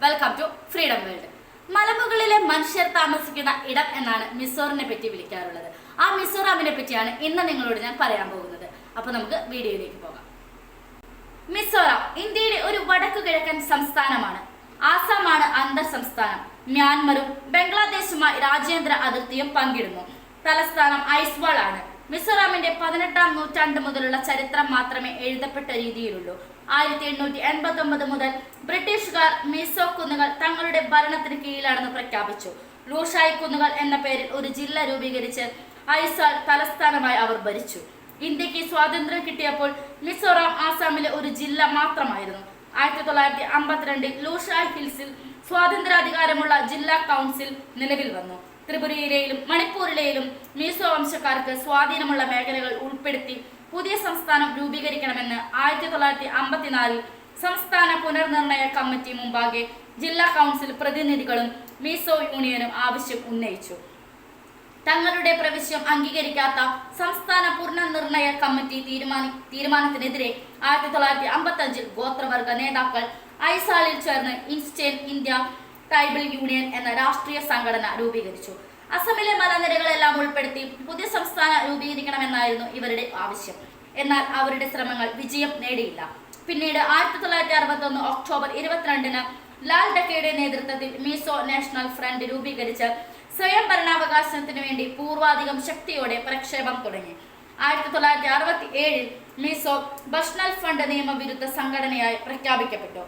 Welcome to freedom world. മലമുകളിലെ മനുഷ്യർ താമസിക്കുന്ന ഇടം എന്നാണ് മിസോറിനെ പറ്റി വിളിക്കാറുള്ളത്. ആ മിസോറാമിനെ പറ്റിയാണ് ഇന്ന് നിങ്ങളോട് ഞാൻ പറയാൻ പോകുന്നത്. അപ്പൊ നമുക്ക് വീഡിയോയിലേക്ക് പോകാം. മിസോറാം ഇന്ത്യയുടെ ഒരു വടക്കു കിഴക്കൻ സംസ്ഥാനമാണ്. ആസാമാണ് അന്തർ സംസ്ഥാനം. മ്യാൻമറും ബംഗ്ലാദേശുമായി രാജ്യാന്തര അതിർത്തിയും പങ്കിടുന്നു. തലസ്ഥാനം ഐസ്വാൾ ആണ്. മിസോറാമിന്റെ 18ാം നൂറ്റാണ്ട് മുതലുള്ള ചരിത്രം മാത്രമേ എഴുതപ്പെട്ട രീതിയിലുള്ളൂ. 1889 മുതൽ ബ്രിട്ടീഷുകാർ മിസോ കുന്നുകൾ തങ്ങളുടെ ഭരണത്തിന് കീഴിലാണെന്ന് പ്രഖ്യാപിച്ചു. ലൂഷായ് കുന്നുകൾ എന്ന പേരിൽ ഒരു ജില്ല രൂപീകരിച്ച് ഐസ്വാൾ തലസ്ഥാനമായി അവർ ഭരിച്ചു. ഇന്ത്യക്ക് സ്വാതന്ത്ര്യം കിട്ടിയപ്പോൾ മിസോറാം ആസാമിലെ ഒരു ജില്ല മാത്രമായിരുന്നു. 1952 ലൂഷായ് ഹിൽസിൽ സ്വാതന്ത്ര്യാധികാരമുള്ള ജില്ലാ കൗൺസിൽ നിലവിൽ വന്നു. ത്രിപുരയിലെയും മണിപ്പൂരിലെയും മിസോ വംശക്കാർക്ക് സ്വാധീനമുള്ള മേഖലകൾ ഉൾപ്പെടുത്തി പുതിയ സംസ്ഥാനം രൂപീകരിക്കണമെന്ന് 1954 സംസ്ഥാന പുനർനിർണയ കമ്മിറ്റി മുമ്പാകെ ജില്ലാ കൗൺസിൽ പ്രതിനിധികളും മിസോ യൂണിയനും ആവശ്യം ഉന്നയിച്ചു. തങ്ങളുടെ പ്രവിശ്യം അംഗീകരിക്കാത്ത സംസ്ഥാന പുനർനിർണയ കമ്മിറ്റി തീരുമാനത്തിനെതിരെ 1955 ഗോത്രവർഗ നേതാക്കൾ ഐസാളിൽ ചേർന്ന് ഈസ്റ്റേൺ ഇന്ത്യ ട്രൈബൽ യൂണിയൻ എന്ന രാഷ്ട്രീയ സംഘടന രൂപീകരിച്ചു. അസമിലെ മലനിരകളെല്ലാം ഉൾപ്പെടുത്തി പുതിയ സംസ്ഥാനം രൂപീകരിക്കണമെന്നായിരുന്നു ഇവരുടെ ആവശ്യം. എന്നാൽ അവരുടെ ശ്രമങ്ങൾ വിജയം നേടിയില്ല. പിന്നീട് 1961 ഒക്ടോബർ 22 ലാൽ ഡക്കയുടെ നേതൃത്വത്തിൽ മിസോ നാഷണൽ ഫ്രണ്ട് രൂപീകരിച്ച് സ്വയം ഭരണാവകാശത്തിന് വേണ്ടി പൂർവാധികം ശക്തിയോടെ പ്രക്ഷേപം തുടങ്ങി. 1967 മിസോ നാഷണൽ ഫ്രണ്ട് നിയമവിരുദ്ധ സംഘടനയായി പ്രഖ്യാപിക്കപ്പെട്ടു.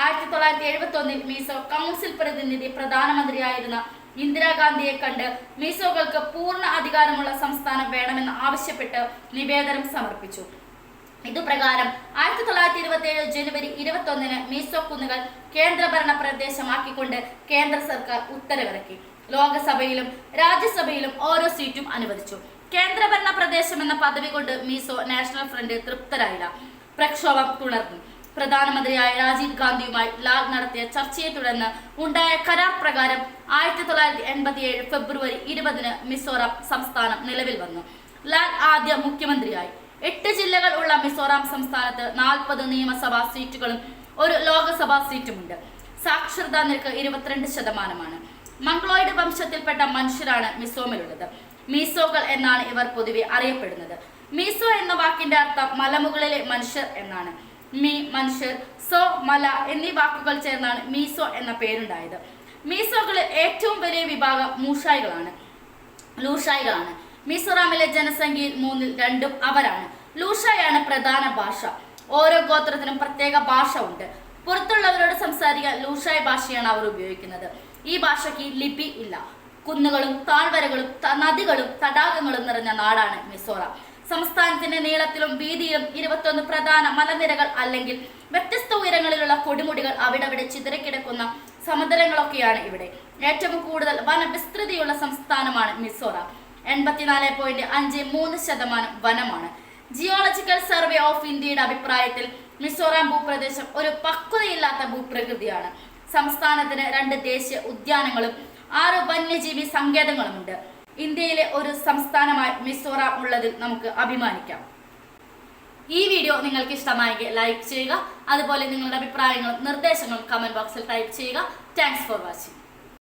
1971 മിസോ കൗൺസിൽ പ്രതിനിധി പ്രധാനമന്ത്രിയായിരുന്ന ഇന്ദിരാഗാന്ധിയെ കണ്ട് മിസോകൾക്ക് പൂർണ്ണ അധികാരമുള്ള സംസ്ഥാനം വേണമെന്ന് ആവശ്യപ്പെട്ട് നിവേദനം സമർപ്പിച്ചു. ഇതുപ്രകാരം 1927 ജനുവരി 21 മിസോ കുന്നുകൾ കേന്ദ്രഭരണ പ്രദേശമാക്കിക്കൊണ്ട് കേന്ദ്ര സർക്കാർ ഉത്തരവിറക്കി. ലോകസഭയിലും രാജ്യസഭയിലും ഓരോ സീറ്റും അനുവദിച്ചു. കേന്ദ്രഭരണ പ്രദേശം എന്ന പദവി കൊണ്ട് മിസോ നാഷണൽ ഫ്രണ്ട് തൃപ്തരായില്ല. പ്രക്ഷോഭം തുടർന്നു. പ്രധാനമന്ത്രിയായ രാജീവ് ഗാന്ധിയുമായി ലാൽ നടത്തിയ ചർച്ചയെ തുടർന്ന് ഉണ്ടായ കരാർ പ്രകാരം 1987 ഫെബ്രുവരി 20 മിസോറാം സംസ്ഥാനം നിലവിൽ വന്നു. ലാൽ ആദ്യ മുഖ്യമന്ത്രിയായി. 8 ജില്ലകൾ ഉള്ള മിസോറാം സംസ്ഥാനത്ത് 40 നിയമസഭാ സീറ്റുകളും ഒരു ലോക്സഭാ സീറ്റുമുണ്ട്. സാക്ഷരതാ നിരക്ക് 22%. മംഗ്ലോയിഡ് വംശത്തിൽപ്പെട്ട മനുഷ്യരാണ് മിസോമിലുള്ളത്. മിസോകൾ എന്നാണ് ഇവർ പൊതുവെ അറിയപ്പെടുന്നത്. മിസോ എന്ന വാക്കിന്റെ അർത്ഥം മലമുകളിലെ മനുഷ്യർ എന്നാണ്. മി മനുഷ്യർ, സോ മല എന്നീ വാക്കുകൾ ചേർന്നാണ് മിസോ എന്ന പേരുണ്ടായത്. മിസോകളിൽ ഏറ്റവും വലിയ വിഭാഗം ലൂഷായികളാണ്. മിസോറാമിലെ ജനസംഖ്യയിൽ 2/3 അവരാണ്. ലൂഷായാണ് പ്രധാന ഭാഷ. ഓരോ ഗോത്രത്തിനും പ്രത്യേക ഭാഷ ഉണ്ട്. പുറത്തുള്ളവരോട് സംസാരിക്കാൻ ലൂഷായ് ഭാഷയാണ് അവർ ഉപയോഗിക്കുന്നത്. ഈ ഭാഷയ്ക്ക് ലിപി ഇല്ല. കുന്നുകളും താഴ്വരകളും നദികളും തടാകങ്ങളും നിറഞ്ഞ നാടാണ് മിസോറാം. സംസ്ഥാനത്തിന്റെ നീളത്തിലും വീതിയിലും 21 പ്രധാന മലനിരകൾ അല്ലെങ്കിൽ വ്യത്യസ്ത ഉയരങ്ങളിലുള്ള കൊടുമുടികൾ അവിടവിടെ ചിതറിക്കിടക്കുന്ന സമതലങ്ങളൊക്കെയാണ് ഇവിടെ. ഏറ്റവും കൂടുതൽ വനവിസ്തൃതിയുള്ള സംസ്ഥാനമാണ് മിസോറാം. 84.53% വനമാണ്. ജിയോളജിക്കൽ സർവേ ഓഫ് ഇന്ത്യയുടെ അഭിപ്രായത്തിൽ മിസോറാം ഭൂപ്രദേശം ഒരു പക്വതയില്ലാത്ത ഭൂപ്രകൃതിയാണ്. സംസ്ഥാനത്തിന് 2 ദേശീയ ഉദ്യാനങ്ങളും 6 വന്യജീവി സങ്കേതങ്ങളുമുണ്ട്. ഇന്ത്യയിലെ ഒരു സംസ്ഥാനമായി മിസോറാം ഉള്ളതിൽ നമുക്ക് അഭിമാനിക്കാം. ഈ വീഡിയോ നിങ്ങൾക്ക് ഇഷ്ടമായെങ്കിൽ ലൈക്ക് ചെയ്യുക. അതുപോലെ നിങ്ങളുടെ അഭിപ്രായങ്ങളും നിർദ്ദേശങ്ങളും കമന്റ് ബോക്സിൽ ടൈപ്പ് ചെയ്യുക. Thanks for watching.